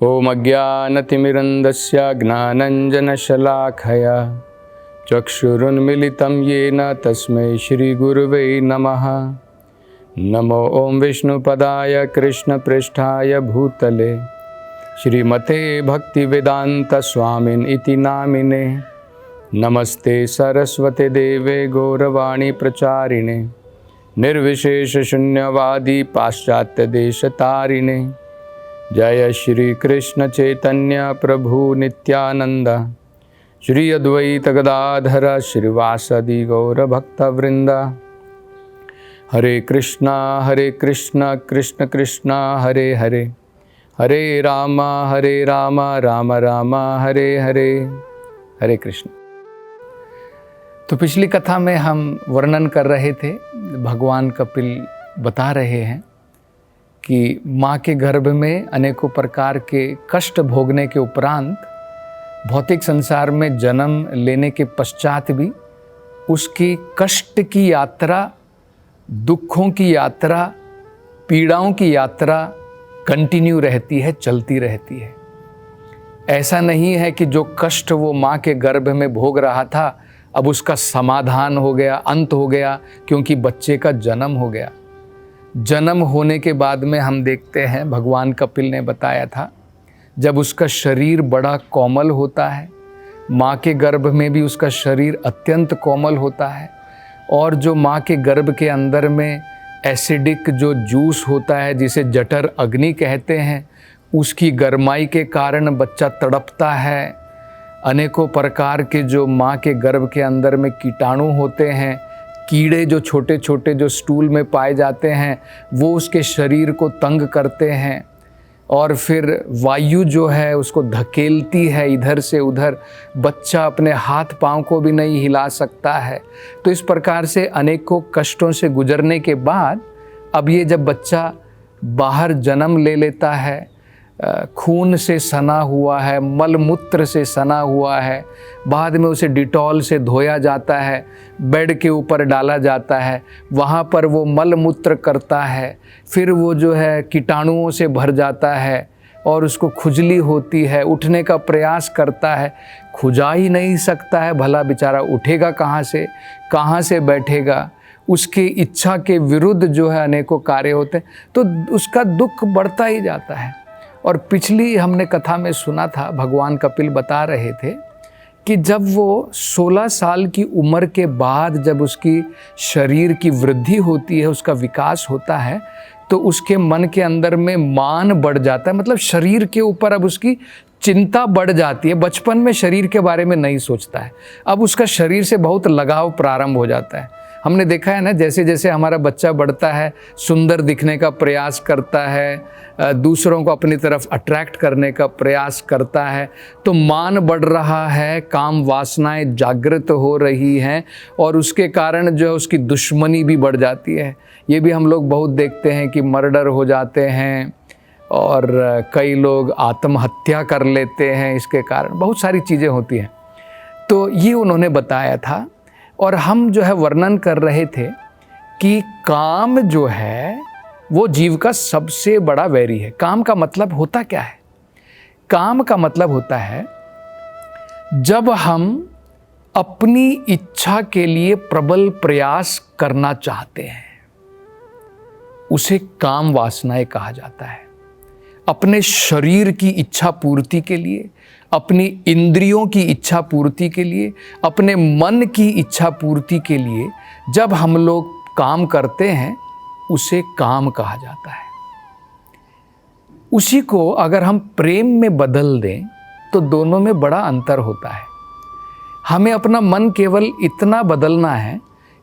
ॐ अज्ञानतिमिरन्धस्य ज्ञानञ्जनशलाखया चक्षुरुन्मिलितं येन तस्मै श्रीगुरुवे नमः। नमो ॐ विष्णुपदाय कृष्णपृष्ठाय भूतले श्रीमते भक्तिवेदान्तस्वामिन् इति नामिने। नमस्ते सरस्वते देवे गौरवाणी प्रचारिणे निर्विशेषशून्यवादी पाश्चात्यदेशतारिणे। जय श्री कृष्ण चैतन्य प्रभु नित्यानंद श्री अद्वैत गदाधर श्रीवासदि गौर भक्तवृंद। हरे कृष्णा कृष्ण कृष्ण हरे हरे, हरे राम राम राम हरे हरे। हरे कृष्ण। तो पिछली कथा में हम वर्णन कर रहे थे, भगवान कपिल बता रहे हैं कि माँ के गर्भ में अनेकों प्रकार के कष्ट भोगने के उपरांत भौतिक संसार में जन्म लेने के पश्चात भी उसकी कष्ट की यात्रा, दुखों की यात्रा, पीड़ाओं की यात्रा कंटिन्यू रहती है, चलती रहती है। ऐसा नहीं है कि जो कष्ट वो माँ के गर्भ में भोग रहा था अब उसका समाधान हो गया, अंत हो गया, क्योंकि बच्चे का जन्म हो गया। जन्म होने के बाद में हम देखते हैं, भगवान कपिल ने बताया था, जब उसका शरीर बड़ा कोमल होता है, माँ के गर्भ में भी उसका शरीर अत्यंत कोमल होता है, और जो माँ के गर्भ के अंदर में एसिडिक जो जूस होता है जिसे जठर अग्नि कहते हैं, उसकी गर्माई के कारण बच्चा तड़पता है। अनेकों प्रकार के जो माँ के गर्भ के अंदर में कीटाणु होते हैं, कीड़े जो छोटे छोटे जो स्टूल में पाए जाते हैं, वो उसके शरीर को तंग करते हैं, और फिर वायु जो है उसको धकेलती है इधर से उधर। बच्चा अपने हाथ पांव को भी नहीं हिला सकता है। तो इस प्रकार से अनेकों कष्टों से गुजरने के बाद अब ये जब बच्चा बाहर जन्म ले लेता है, खून से सना हुआ है, मल मूत्र से सना हुआ है, बाद में उसे डिटॉल से धोया जाता है, बेड के ऊपर डाला जाता है, वहाँ पर वो मल मूत्र करता है, फिर वो जो है कीटाणुओं से भर जाता है और उसको खुजली होती है, उठने का प्रयास करता है, खुजा ही नहीं सकता है, भला बेचारा उठेगा कहाँ से बैठेगा। उसकी इच्छा के विरुद्ध जो है अनेकों कार्य होते हैं, तो उसका दुख बढ़ता ही जाता है। और पिछली हमने कथा में सुना था, भगवान कपिल बता रहे थे कि जब वो 16 साल की उम्र के बाद जब उसकी शरीर की वृद्धि होती है, उसका विकास होता है, तो उसके मन के अंदर में मान बढ़ जाता है। मतलब शरीर के ऊपर अब उसकी चिंता बढ़ जाती है। बचपन में शरीर के बारे में नहीं सोचता है, अब उसका शरीर से बहुत लगाव प्रारंभ हो जाता है। हमने देखा है ना, जैसे जैसे हमारा बच्चा बढ़ता है, सुंदर दिखने का प्रयास करता है, दूसरों को अपनी तरफ अट्रैक्ट करने का प्रयास करता है, तो मान बढ़ रहा है, काम वासनाएं जागृत हो रही हैं, और उसके कारण जो है उसकी दुश्मनी भी बढ़ जाती है। ये भी हम लोग बहुत देखते हैं कि मर्डर हो जाते हैं और कई लोग आत्महत्या कर लेते हैं, इसके कारण बहुत सारी चीज़ें होती हैं। तो ये उन्होंने बताया था, और हम जो है वर्णन कर रहे थे कि काम जो है वो जीव का सबसे बड़ा वैरी है। काम का मतलब होता क्या है? काम का मतलब होता है जब हम अपनी इच्छा के लिए प्रबल प्रयास करना चाहते हैं, उसे काम वासनाएं कहा जाता है। अपने शरीर की इच्छा पूर्ति के लिए, अपनी इंद्रियों की इच्छा पूर्ति के लिए, अपने मन की इच्छा पूर्ति के लिए जब हम लोग काम करते हैं, उसे काम कहा जाता है। उसी को अगर हम प्रेम में बदल दें तो दोनों में बड़ा अंतर होता है। हमें अपना मन केवल इतना बदलना है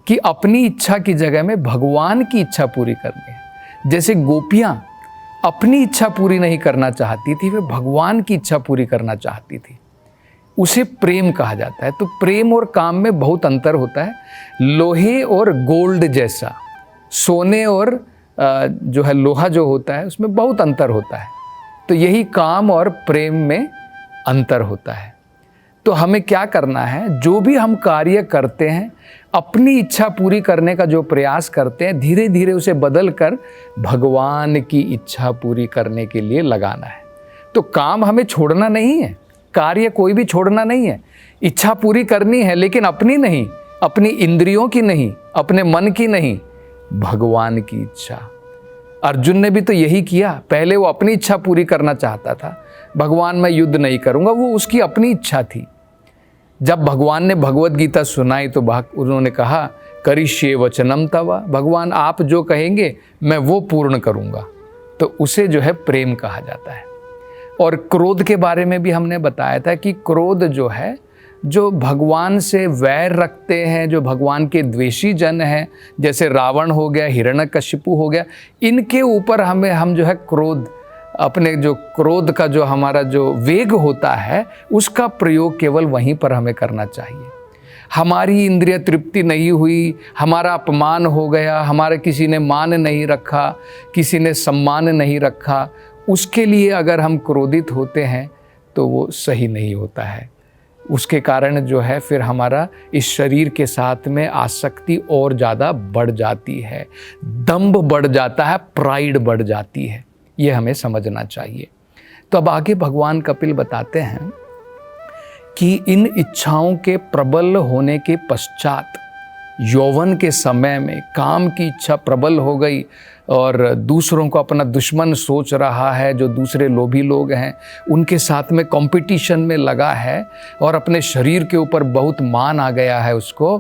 कि अपनी इच्छा की जगह में भगवान की इच्छा पूरी करनी है। जैसे गोपियां अपनी इच्छा पूरी नहीं करना चाहती थी, वे भगवान की इच्छा पूरी करना चाहती थी, उसे प्रेम कहा जाता है। तो प्रेम और काम में बहुत अंतर होता है। लोहे और गोल्ड जैसा, सोने और जो है लोहा जो होता है, उसमें बहुत अंतर होता है। तो यही काम और प्रेम में अंतर होता है। तो हमें क्या करना है, जो भी हम कार्य करते हैं, अपनी इच्छा पूरी करने का जो प्रयास करते हैं, धीरे धीरे उसे बदल कर भगवान की इच्छा पूरी करने के लिए लगाना है। तो काम हमें छोड़ना नहीं है, कार्य कोई भी छोड़ना नहीं है, इच्छा पूरी करनी है, लेकिन अपनी नहीं, अपनी इंद्रियों की नहीं, अपने मन की नहीं, भगवान की इच्छा। अर्जुन ने भी तो यही किया, पहले वो अपनी इच्छा पूरी करना चाहता था, भगवान मैं युद्ध नहीं करूंगा, वो उसकी अपनी इच्छा थी। जब भगवान ने भगवत गीता सुनाई तो उन्होंने कहा करिष्ये वचनम तव, भगवान आप जो कहेंगे मैं वो पूर्ण करूंगा। तो उसे जो है प्रेम कहा जाता है। और क्रोध के बारे में भी हमने बताया था कि क्रोध जो है, जो भगवान से वैर रखते हैं, जो भगवान के द्वेषी जन हैं, जैसे रावण हो गया, हिरण्यकशिपु हो गया, इनके ऊपर हम जो है क्रोध, अपने जो क्रोध का जो हमारा जो वेग होता है उसका प्रयोग केवल वहीं पर हमें करना चाहिए। हमारी इंद्रिय तृप्ति नहीं हुई, हमारा अपमान हो गया, हमारे किसी ने मान नहीं रखा, किसी ने सम्मान नहीं रखा, उसके लिए अगर हम क्रोधित होते हैं तो वो सही नहीं होता है। उसके कारण जो है फिर हमारा इस शरीर के साथ में आसक्ति और ज़्यादा बढ़ जाती है, दंभ बढ़ जाता है, प्राइड बढ़ जाती है। ये हमें समझना चाहिए। तो अब आगे भगवान कपिल बताते हैं कि इन इच्छाओं के प्रबल होने के पश्चात यौवन के समय में काम की इच्छा प्रबल हो गई और दूसरों को अपना दुश्मन सोच रहा है, जो दूसरे लोभी लोग हैं उनके साथ में कंपटीशन में लगा है और अपने शरीर के ऊपर बहुत मान आ गया है उसको,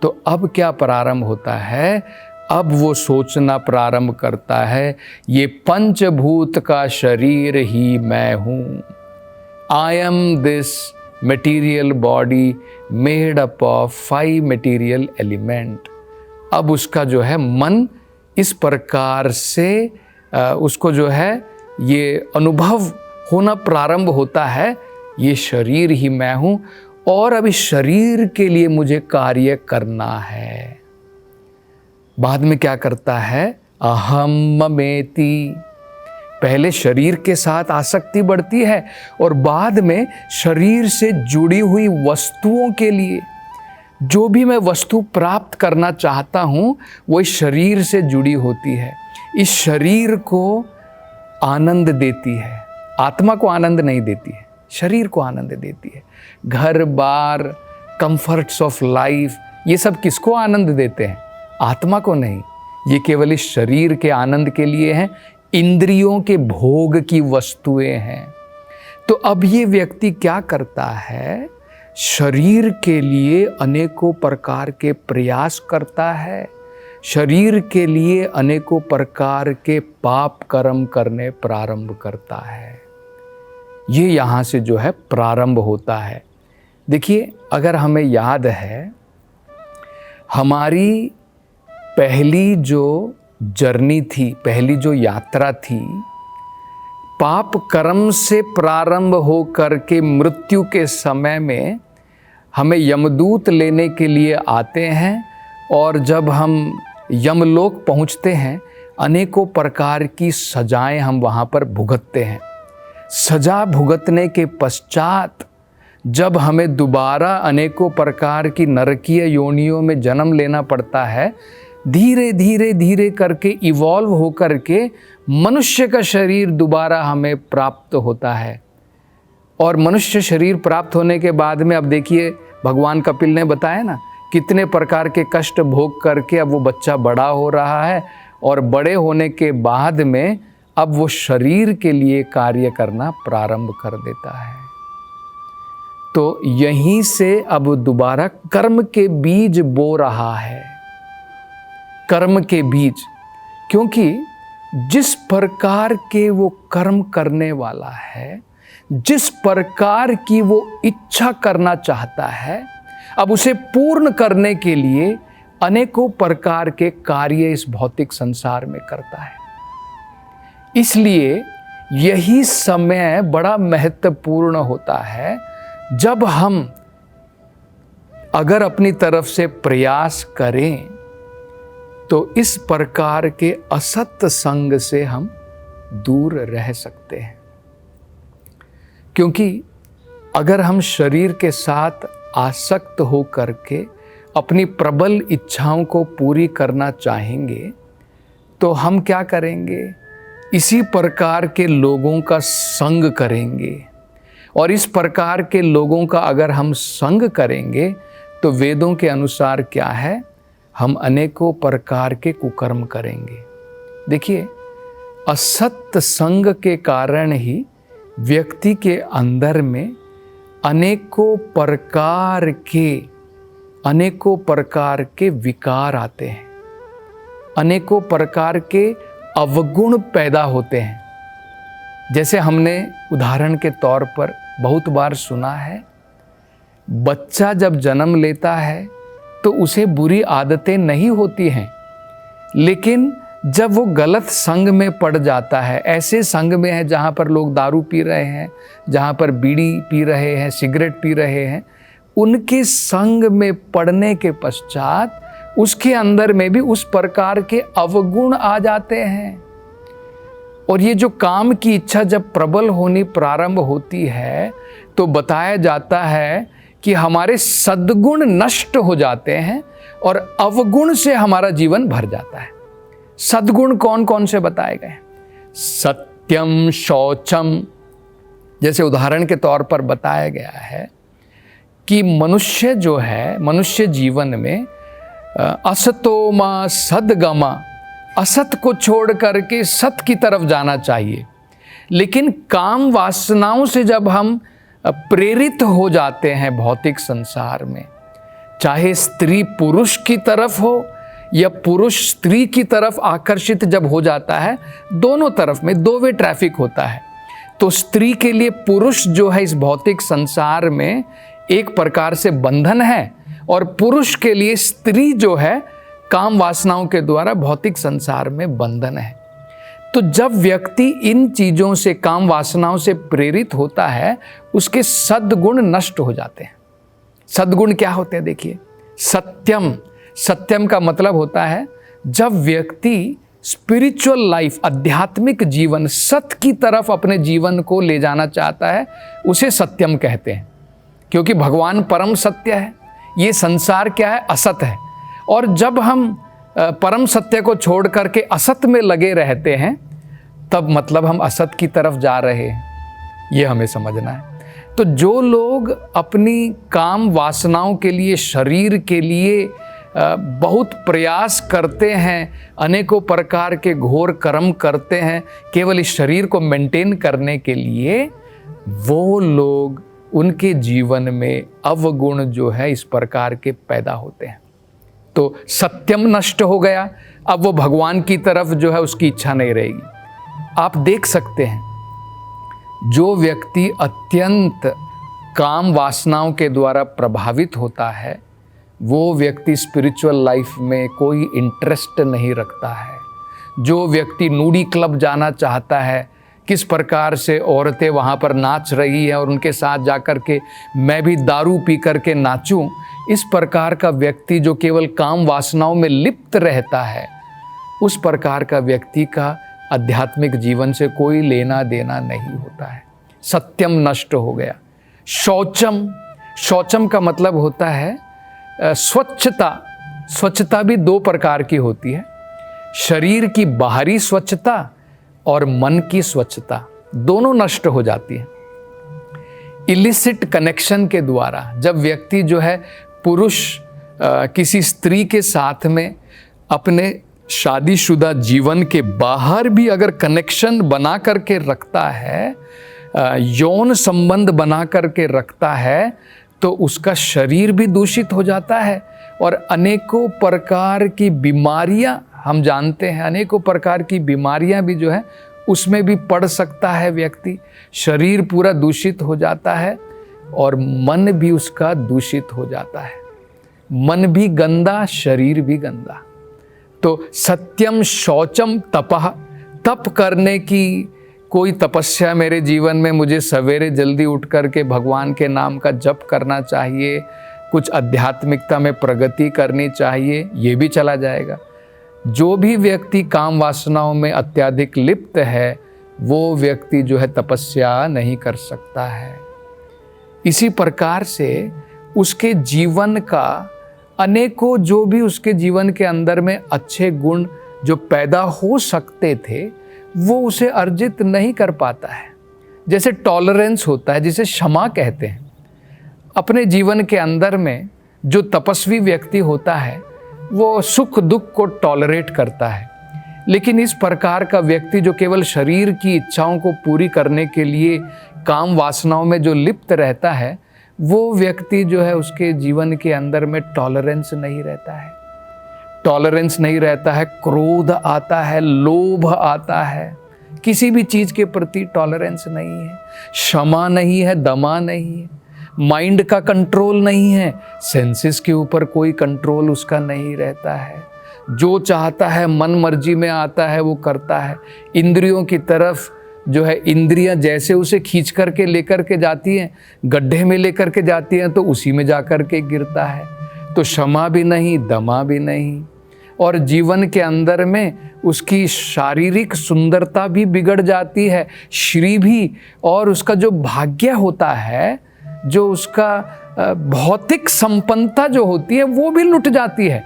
तो अब क्या प्रारंभ होता है, अब वो सोचना प्रारंभ करता है ये पंचभूत का शरीर ही मैं हूँ, I am this material body made up of 5 material element. अब उसका जो है मन इस प्रकार से उसको जो है ये अनुभव होना प्रारंभ होता है, ये शरीर ही मैं हूँ और अब इस शरीर के लिए मुझे कार्य करना है। बाद में क्या करता है, अहम ममेति, पहले शरीर के साथ आसक्ति बढ़ती है और बाद में शरीर से जुड़ी हुई वस्तुओं के लिए, जो भी मैं वस्तु प्राप्त करना चाहता हूँ वो इस शरीर से जुड़ी होती है, इस शरीर को आनंद देती है, आत्मा को आनंद नहीं देती है, शरीर को आनंद देती है। घर बार, कंफर्ट्स ऑफ लाइफ, ये सब किसको आनंद देते हैं, आत्मा को नहीं, ये केवल इस शरीर के आनंद के लिए हैं, इंद्रियों के भोग की वस्तुएं हैं। तो अब ये व्यक्ति क्या करता है, शरीर के लिए अनेकों प्रकार के प्रयास करता है, शरीर के लिए अनेकों प्रकार के पाप कर्म करने प्रारंभ करता है। ये यहाँ से जो है प्रारंभ होता है। देखिए, अगर हमें याद है हमारी पहली जो जर्नी थी, पहली जो यात्रा थी, पाप कर्म से प्रारंभ हो करके मृत्यु के समय में हमें यमदूत लेने के लिए आते हैं और जब हम यमलोक पहुंचते हैं अनेकों प्रकार की सजाएं हम वहां पर भुगतते हैं। सजा भुगतने के पश्चात जब हमें दोबारा अनेकों प्रकार की नरकीय योनियों में जन्म लेना पड़ता है, धीरे धीरे धीरे करके इवॉल्व हो करके मनुष्य का शरीर दोबारा हमें प्राप्त होता है। और मनुष्य शरीर प्राप्त होने के बाद में अब देखिए भगवान कपिल ने बताया ना कितने प्रकार के कष्ट भोग करके अब वो बच्चा बड़ा हो रहा है और बड़े होने के बाद में अब वो शरीर के लिए कार्य करना प्रारंभ कर देता है। तो यहीं से अब दोबारा कर्म के बीज बो रहा है, कर्म के बीज, क्योंकि जिस प्रकार के वो कर्म करने वाला है, जिस प्रकार की वो इच्छा करना चाहता है, अब उसे पूर्ण करने के लिए अनेकों प्रकार के कार्य इस भौतिक संसार में करता है। इसलिए यही समय बड़ा महत्वपूर्ण होता है जब हम अगर अपनी तरफ से प्रयास करें तो इस प्रकार के असत्य संग से हम दूर रह सकते हैं। क्योंकि अगर हम शरीर के साथ आसक्त हो करके अपनी प्रबल इच्छाओं को पूरी करना चाहेंगे तो हम क्या करेंगे, इसी प्रकार के लोगों का संग करेंगे, और इस प्रकार के लोगों का अगर हम संग करेंगे तो वेदों के अनुसार क्या है, हम अनेकों प्रकार के कुकर्म करेंगे। देखिए, असत्य संग के कारण ही व्यक्ति के अंदर में अनेकों प्रकार के विकार आते हैं, अनेकों प्रकार के अवगुण पैदा होते हैं। जैसे हमने उदाहरण के तौर पर बहुत बार सुना है, बच्चा जब जन्म लेता है तो उसे बुरी आदतें नहीं होती हैं, लेकिन जब वो गलत संग में पड़ जाता है, ऐसे संग में है जहाँ पर लोग दारू पी रहे हैं, जहाँ पर बीड़ी पी रहे हैं, सिगरेट पी रहे हैं, उनके संग में पड़ने के पश्चात उसके अंदर में भी उस प्रकार के अवगुण आ जाते हैं। और ये जो काम की इच्छा जब प्रबल होनी प्रारंभ होती है तो बताया जाता है कि हमारे सद्गुण नष्ट हो जाते हैं और अवगुण से हमारा जीवन भर जाता है। सद्गुण कौन कौन से बताए गए? सत्यम, शौचम। जैसे उदाहरण के तौर पर बताया गया है कि मनुष्य जो है, मनुष्य जीवन में असतोमा सद्गमा, असत को छोड़ करके सत की तरफ जाना चाहिए। लेकिन काम वासनाओं से जब हम प्रेरित हो जाते हैं भौतिक संसार में, चाहे स्त्री पुरुष की तरफ हो या पुरुष स्त्री की तरफ आकर्षित जब हो जाता है, दोनों तरफ में दो वे ट्रैफिक होता है। तो स्त्री के लिए पुरुष जो है इस भौतिक संसार में एक प्रकार से बंधन है, और पुरुष के लिए स्त्री जो है काम वासनाओं के द्वारा भौतिक संसार में बंधन है। तो जब व्यक्ति इन चीजों से, काम वासनाओं से प्रेरित होता है, उसके सद्गुण नष्ट हो जाते हैं। सद्गुण क्या होते हैं? देखिए, सत्यम, सत्यम का मतलब होता है जब व्यक्ति स्पिरिचुअल लाइफ, आध्यात्मिक जीवन, सत्य की तरफ अपने जीवन को ले जाना चाहता है, उसे सत्यम कहते हैं। क्योंकि भगवान परम सत्य है, ये संसार क्या है? असत है। और जब हम परम सत्य को छोड़ करके असत में लगे रहते हैं, तब मतलब हम असत की तरफ जा रहे हैं, ये हमें समझना है। तो जो लोग अपनी काम वासनाओं के लिए, शरीर के लिए बहुत प्रयास करते हैं, अनेकों प्रकार के घोर कर्म करते हैं केवल इस शरीर को मेंटेन करने के लिए, वो लोग, उनके जीवन में अवगुण जो है इस प्रकार के पैदा होते हैं। तो सत्यम नष्ट हो गया, अब वो भगवान की तरफ जो है उसकी इच्छा नहीं रहेगी। आप देख सकते हैं, जो व्यक्ति अत्यंत काम वासनाओं के द्वारा प्रभावित होता है, वो व्यक्ति स्पिरिचुअल लाइफ में कोई इंटरेस्ट नहीं रखता है। जो व्यक्ति नूडी क्लब जाना चाहता है, किस प्रकार से औरतें वहाँ पर नाच रही हैं और उनके साथ जाकर के मैं भी दारू पी करके नाचूं, इस प्रकार का व्यक्ति जो केवल काम वासनाओं में लिप्त रहता है, उस प्रकार का व्यक्ति का आध्यात्मिक जीवन से कोई लेना देना नहीं होता है। सत्यम नष्ट हो गया। शौचम, शौचम का मतलब होता है स्वच्छता। स्वच्छता भी दो प्रकार की होती है, शरीर की बाहरी स्वच्छता और मन की स्वच्छता, दोनों नष्ट हो जाती है। इलिसिट कनेक्शन के द्वारा जब व्यक्ति जो है पुरुष किसी स्त्री के साथ में अपने शादीशुदा जीवन के बाहर भी अगर कनेक्शन बना करके रखता है, यौन संबंध बना करके रखता है, तो उसका शरीर भी दूषित हो जाता है और अनेकों प्रकार की बीमारियां, हम जानते हैं अनेकों प्रकार की बीमारियां भी जो है उसमें भी पड़ सकता है व्यक्ति। शरीर पूरा दूषित हो जाता है और मन भी उसका दूषित हो जाता है। मन भी गंदा, शरीर भी गंदा। तो सत्यम शौचम तपः, तप करने की कोई तपस्या मेरे जीवन में, मुझे सवेरे जल्दी उठ करके भगवान के नाम का जप करना चाहिए, कुछ आध्यात्मिकता में प्रगति करनी चाहिए, ये भी चला जाएगा। जो भी व्यक्ति काम वासनाओं में अत्यधिक लिप्त है, वो व्यक्ति जो है तपस्या नहीं कर सकता है। इसी प्रकार से उसके जीवन का अनेकों, जो भी उसके जीवन के अंदर में अच्छे गुण जो पैदा हो सकते थे, वो उसे अर्जित नहीं कर पाता है। जैसे टॉलरेंस होता है, जिसे क्षमा कहते हैं। अपने जीवन के अंदर में जो तपस्वी व्यक्ति होता है वो सुख दुख को टॉलरेट करता है, लेकिन इस प्रकार का व्यक्ति जो केवल शरीर की इच्छाओं को पूरी करने के लिए काम वासनाओं में जो लिप्त रहता है, वो व्यक्ति जो है उसके जीवन के अंदर में टॉलरेंस नहीं रहता है। टॉलरेंस नहीं रहता है, क्रोध आता है, लोभ आता है, किसी भी चीज़ के प्रति टॉलरेंस नहीं है, क्षमा नहीं है, दमा नहीं है, माइंड का कंट्रोल नहीं है, सेंसेस के ऊपर कोई कंट्रोल उसका नहीं रहता है। जो चाहता है मन मर्जी में आता है वो करता है। इंद्रियों की तरफ जो है, इंद्रियां जैसे उसे खींच करके लेकर के जाती हैं, गड्ढे में लेकर के जाती हैं तो उसी में जा कर के गिरता है। तो क्षमा भी नहीं, दमा भी नहीं, और जीवन के अंदर में उसकी शारीरिक सुंदरता भी बिगड़ जाती है, श्री भी, और उसका जो भाग्य होता है, जो उसका भौतिक संपन्नता जो होती है वो भी लुट जाती है।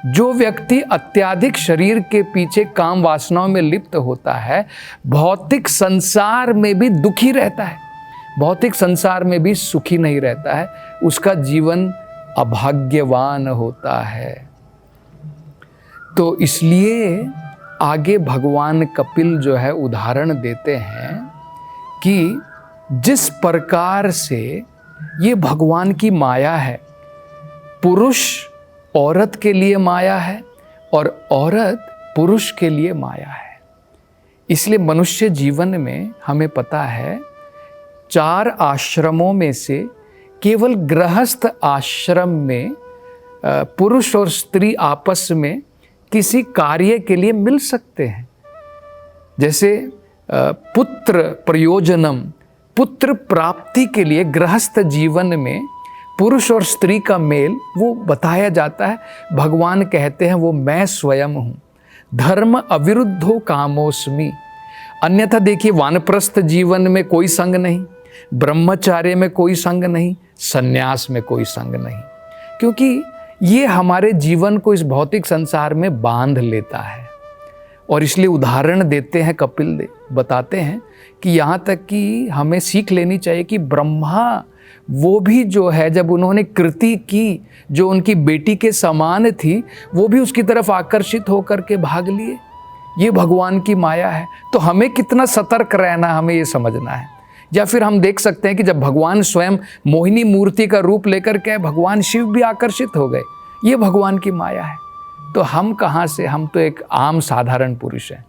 जो व्यक्ति अत्याधिक शरीर के पीछे काम वासनाओं में लिप्त होता है, भौतिक संसार में भी दुखी रहता है, भौतिक संसार में भी सुखी नहीं रहता है, उसका जीवन अभाग्यवान होता है। तो इसलिए आगे भगवान कपिल जो है उदाहरण देते हैं कि जिस प्रकार से ये भगवान की माया है, पुरुष औरत के लिए माया है और औरत पुरुष के लिए माया है। इसलिए मनुष्य जीवन में हमें पता है 4 आश्रमों में से केवल गृहस्थ आश्रम में पुरुष और स्त्री आपस में किसी कार्य के लिए मिल सकते हैं। जैसे पुत्र प्रयोजनम, पुत्र प्राप्ति के लिए गृहस्थ जीवन में पुरुष और स्त्री का मेल वो बताया जाता है। भगवान कहते हैं वो मैं स्वयं हूँ, धर्म अविरुद्धो कामोस्मि। अन्यथा देखिए, वानप्रस्थ जीवन में कोई संग नहीं, ब्रह्मचार्य में कोई संग नहीं, सन्यास में कोई संग नहीं, क्योंकि ये हमारे जीवन को इस भौतिक संसार में बांध लेता है। और इसलिए उदाहरण देते हैं कपिल देव, बताते हैं कि यहाँ तक कि हमें सीख लेनी चाहिए कि ब्रह्मा वो भी जो है, जब उन्होंने कृति की जो उनकी बेटी के समान थी, वो भी उसकी तरफ आकर्षित होकर के भाग लिए। ये भगवान की माया है। तो हमें कितना सतर्क रहना, हमें ये समझना है। या फिर हम देख सकते हैं कि जब भगवान स्वयं मोहिनी मूर्ति का रूप लेकर के भगवान शिव भी आकर्षित हो गए, ये भगवान की माया है। तो हम कहाँ से, हम तो एक आम साधारण पुरुष हैं।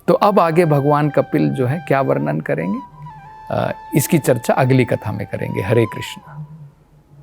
तो अब आगे भगवान कपिल जो है क्या वर्णन करेंगे, इसकी चर्चा अगली कथा में करेंगे। हरे कृष्णा।